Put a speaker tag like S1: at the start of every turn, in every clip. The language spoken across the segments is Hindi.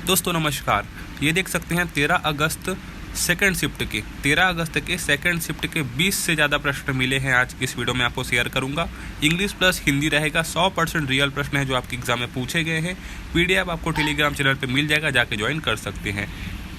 S1: दोस्तों नमस्कार। ये देख सकते हैं 13 अगस्त सेकंड शिफ्ट के सेकंड शिफ्ट के 20 से ज़्यादा प्रश्न मिले हैं। आज इस वीडियो में आपको शेयर करूंगा। इंग्लिश प्लस हिंदी रहेगा। 100% रियल प्रश्न है जो आपके एग्जाम में पूछे गए हैं। पीडीएफ आपको टेलीग्राम चैनल पे मिल जाएगा, जाके ज्वाइन कर सकते हैं।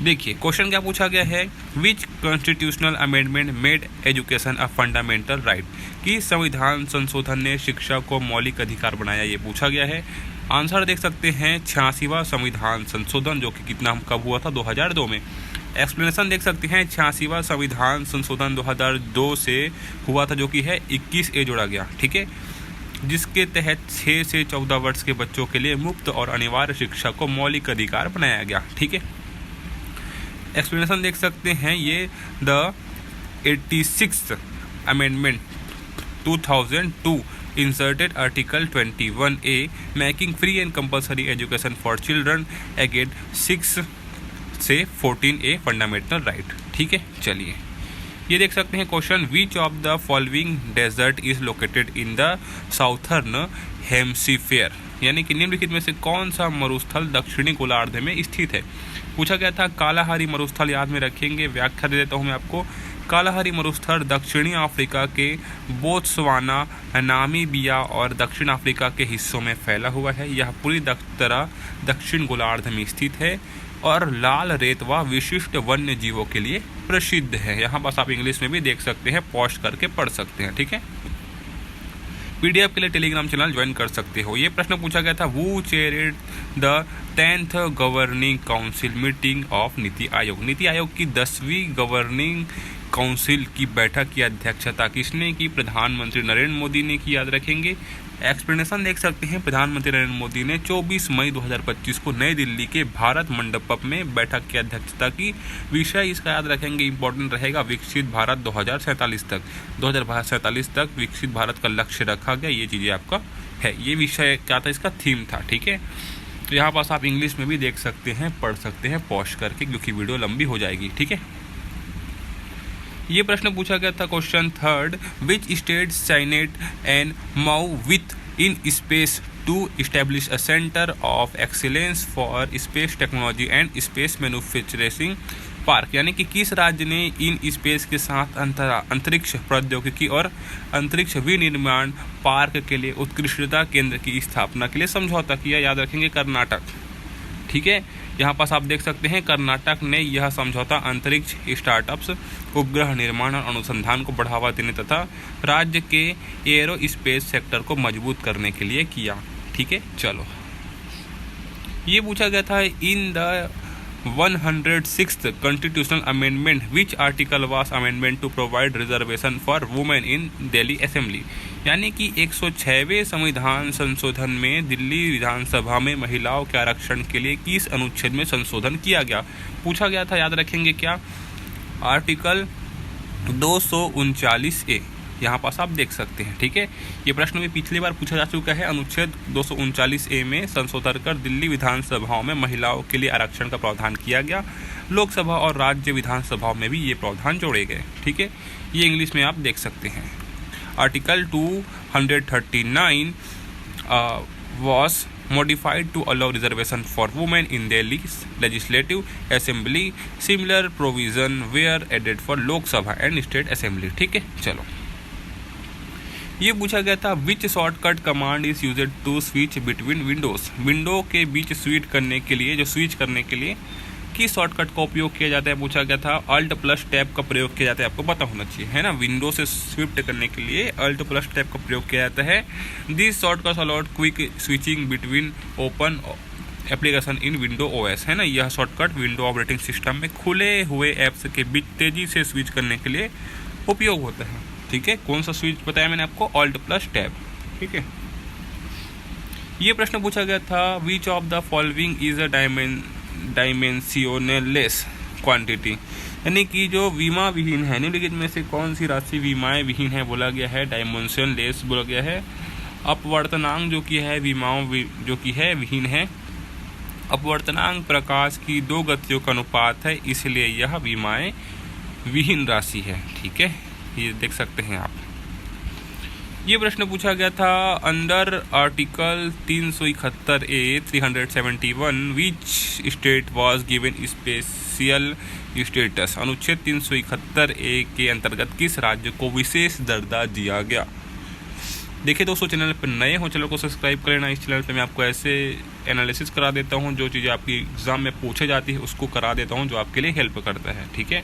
S1: देखिए क्वेश्चन क्या पूछा गया है, which constitutional amendment made education a fundamental right, कि संविधान संशोधन ने शिक्षा को मौलिक अधिकार बनाया, ये पूछा गया है। आंसर देख सकते हैं 86वां संविधान संशोधन, जो कि कितना कब हुआ था, 2002 में। एक्सप्लेनेशन देख सकते हैं 86वां संविधान संशोधन 2002 से हुआ था, जो कि है 21A जोड़ा गया, ठीक है, जिसके तहत 6 से 14 वर्ष के बच्चों के लिए मुफ्त और अनिवार्य शिक्षा को मौलिक अधिकार बनाया गया, ठीक है। एक्सप्लेनेशन देख सकते हैं ये the 86th amendment 2002 inserted Article 21A making free and compulsory education for children aged 6 से 14A फंडामेंटल राइट, ठीक है। चलिए ये देख सकते हैं question, which of the following desert is located in the southern hemisphere, यानी कि निम्नलिखित में से कौन सा मरुस्थल दक्षिणी गोलार्ध में स्थित है। पूछा गया था कालाहारी मरुस्थल, याद में रखेंगे। व्याख्या दे देता हूँ मैं आपको। कालाहारी मरुस्थल दक्षिणी अफ्रीका के बोत्सवाना, नामीबिया और दक्षिण अफ्रीका के हिस्सों में फैला हुआ है। यह पूरी तरह दक्षिण गोलार्ध में स्थित है और लाल रेत व विशिष्ट वन्य जीवों के लिए प्रसिद्ध है। यहाँ बस आप इंग्लिश में भी देख सकते हैं, पोस्ट करके पढ़ सकते हैं, ठीक है। पीडीएफ के लिए टेलीग्राम चैनल ज्वाइन कर सकते हो। ये प्रश्न पूछा गया था, वो chaired the 10th governing council meeting of NITI Aayog, NITI Aayog की 10वीं गवर्निंग काउंसिल की बैठक की अध्यक्षता किसने की, प्रधानमंत्री नरेंद्र मोदी ने की, याद रखेंगे। एक्सप्लेनेशन देख सकते हैं, प्रधानमंत्री नरेंद्र मोदी ने 24 मई 2025 को नई दिल्ली के भारत मंडपम में बैठक की अध्यक्षता की। विषय इसका याद रखेंगे, इंपॉर्टेंट रहेगा, विकसित भारत 2047 तक विकसित भारत का लक्ष्य रखा गया। ये चीज़ें आपका है, ये विषय क्या था, इसका थीम था, ठीक है। तो यहाँ पास आप इंग्लिश में भी देख सकते हैं, पढ़ सकते हैं पॉज करके, क्योंकि वीडियो लंबी हो जाएगी, ठीक है। ये प्रश्न पूछा गया था question 3rd, which state signed and MoU with in space to establish a centre of excellence for space technology and space manufacturing park, यानी कि किस राज्य ने इन स्पेस के साथ अंतरिक्ष प्रौद्योगिकी और अंतरिक्ष विनिर्माण पार्क के लिए उत्कृष्टता केंद्र की स्थापना के लिए समझौता किया, याद रखेंगे, कर्नाटक, ठीक है। यहाँ पास आप देख सकते हैं कर्नाटक ने यह समझौता अंतरिक्ष स्टार्टअप्स, उपग्रह निर्माण और अनुसंधान को बढ़ावा देने तथा राज्य के एरोस्पेस सेक्टर को मजबूत करने के लिए किया, ठीक है। चलो ये पूछा गया था, in the 106th constitutional amendment which article was amendment to provide reservation for women in Delhi assembly, यानी कि 106वें संविधान संशोधन में दिल्ली विधानसभा में महिलाओं के आरक्षण के लिए किस अनुच्छेद में संशोधन किया गया। पूछा गया था, याद रखेंगे क्या, आर्टिकल 239A, यहाँ पास आप देख सकते हैं, ठीक है। ये प्रश्न भी पिछली बार पूछा जा चुका है। अनुच्छेद 239A में संशोधन कर दिल्ली विधानसभाओं में महिलाओं के लिए आरक्षण का प्रावधान किया गया। लोकसभा और राज्य विधानसभाओं में भी ये प्रावधान जोड़े गए, ठीक है। ये इंग्लिश में आप देख सकते हैं। Article 239 was modified to allow reservation for women in Delhi legislative assembly. Similar provision were added for Lok Sabha and state assembly, ठीक है। चलो ये पूछा गया था, which shortcut command is used to switch between windows, window के बीच स्विच करने के लिए किस शॉर्टकट का उपयोग किया जाता है। पूछा गया था, अल्ट प्लस टैब का प्रयोग किया जाता है, आपको पता होना चाहिए, है ना। विंडो से स्विफ्ट करने के लिए अल्ट प्लस टैब का प्रयोग किया जाता है। This shortcut allowed quick switching between open application in window OS, है ना। यह शॉर्टकट विंडो ऑपरेटिंग सिस्टम में खुले हुए ऐप्स के बीच तेजी से स्विच करने के लिए उपयोग होता है, ठीक है। कौन सा स्विच बताया मैंने आपको, अल्ट प्लस टैब, ठीक है। ये प्रश्न पूछा गया था, विच of the following is a dimensionless quantity, यानी कि जो विमा विहीन है, निम्नलिखित में से कौन सी राशि विमाएं विहीन है, बोला गया है डायमेंशनलेस, बोला गया है। अपवर्तनांक जो कि है विमाओं जो कि है विहीन है। अपवर्तनांक प्रकाश की 2 गतियों का अनुपात है, इसलिए यह विमाएं विहीन राशि है, ठीक है। ये देख सकते हैं आप। ये प्रश्न पूछा गया था under article 371A 371 which state was given special status. अनुच्छेद 371A के अंतर्गत किस राज्य को विशेष दर्जा दिया गया। देखिए दोस्तों, चैनल पर नए हो चैनल को सब्सक्राइब कर लेना। इस चैनल पे मैं आपको ऐसे एनालिसिस करा देता हूँ, जो चीज़ें आपकी एग्ज़ाम में पूछे जाती है उसको करा देता हूँ, जो आपके लिए हेल्प करता है। ठीक है,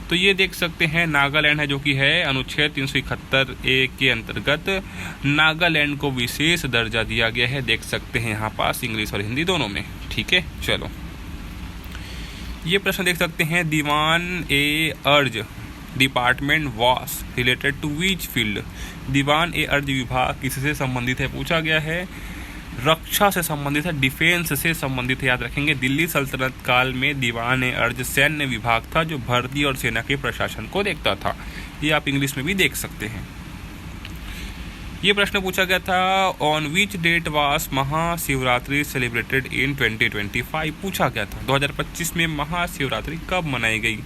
S1: तो ये देख सकते हैं नागालैंड है, जो कि है अनुच्छेद 371A के अंतर्गत नागालैंड को विशेष दर्जा दिया गया है। देख सकते हैं यहाँ पास इंग्लिश और हिंदी दोनों में। ठीक है, चलो ये प्रश्न देख सकते हैं, दीवान ए अर्ज डिपार्टमेंट वास रिलेटेड टू विच फील्ड। दीवान ए अर्ज विभाग किससे संबंधित है पूछा गया है। रक्षा से संबंधित है, डिफेंस से संबंधित है, याद रखेंगे। दिल्ली सल्तनत काल में दीवान ए अर्ज सैन्य विभाग था, जो भर्ती और सेना के प्रशासन को देखता था। ये आप इंग्लिश में भी देख सकते हैं। ये प्रश्न पूछा गया था, ऑन विच डेट वास महाशिवरात्रि सेलिब्रेटेड इन 2025। पूछा गया था 2025 में महाशिवरात्रि कब मनाई गई।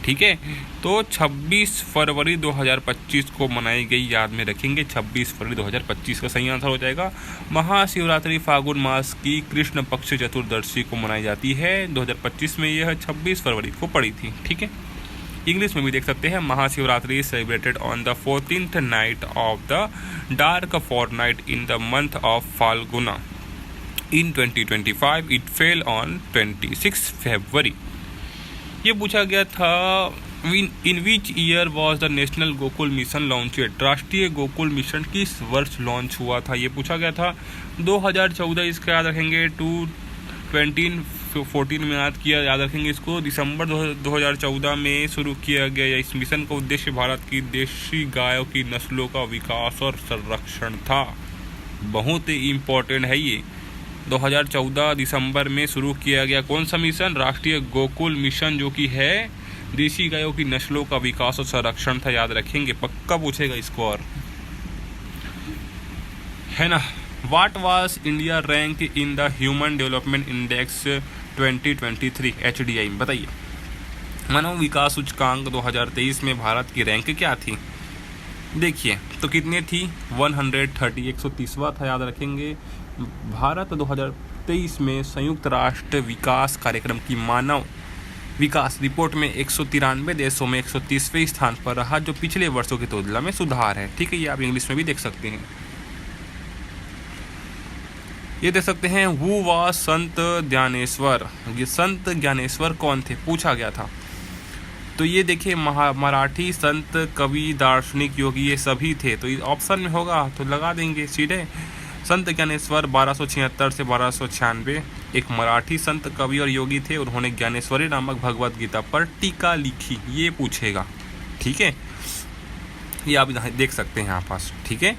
S1: ठीक है, तो 26 फरवरी 2025 को मनाई गई, याद में रखेंगे। 26 फरवरी 2025 का सही आंसर हो जाएगा। महाशिवरात्रि फागुन मास की कृष्ण पक्ष चतुर्दशी को मनाई जाती है। 2025 में यह 26 फरवरी को पड़ी थी। ठीक है, इंग्लिश में भी देख सकते हैं, Mahashivratri celebrated on the 14th night of the dark fortnight in the month of Phalguna in 2025। It fell on 26 February. ये पूछा गया था, in which year was the national Gokul mission launched. राष्ट्रीय गोकुल मिशन किस वर्ष लॉन्च हुआ था, ये पूछा गया था। 2014 इसका याद रखेंगे। 2014 में याद रखेंगे इसको। दिसंबर 2014 में शुरू किया गया। इस मिशन का उद्देश्य भारत की देशी गायों की नस्लों का विकास और संरक्षण था। बहुत ही इम्पोर्टेंट है ये। 2014 दिसंबर में शुरू किया गया कौन सा मिशन, राष्ट्रीय गोकुल मिशन, जो कि है देशी गायों की नस्लों का विकास और संरक्षण था। याद रखेंगे, पक्का पूछेगा इसको, और है ना। What was India rank in the human development index 2023 HDI। बताइए, मानव विकास सूचकांक 2023 में भारत की रैंक क्या थी। देखिए तो कितने थी, 130, 130वां था। याद रखेंगे, भारत 2023 में संयुक्त राष्ट्र विकास कार्यक्रम की मानव विकास रिपोर्ट में 193 देशों में 130वें स्थान पर रहा, जो पिछले वर्षों की तुलना में सुधार है। ठीक है, ये आप इंग्लिश में भी देख सकते हैं। ये देख सकते हैं, हु वाज संत ज्ञानेश्वर। ये संत ज्ञानेश्वर कौन थे पूछा गया था। तो ये देखिए, मराठी संत, कवि, दार्शनिक, योगी, ये सभी थे। तो ऑप्शन में होगा तो लगा देंगे सीधे। संत ज्ञानेश्वर 1276 से 1296 एक मराठी संत, कवि और योगी थे। उन्होंने ज्ञानेश्वरी नामक भगवत गीता पर टीका लिखी। ये पूछेगा। ठीक है, ये आप देख सकते हैं यहाँ पास। ठीक है।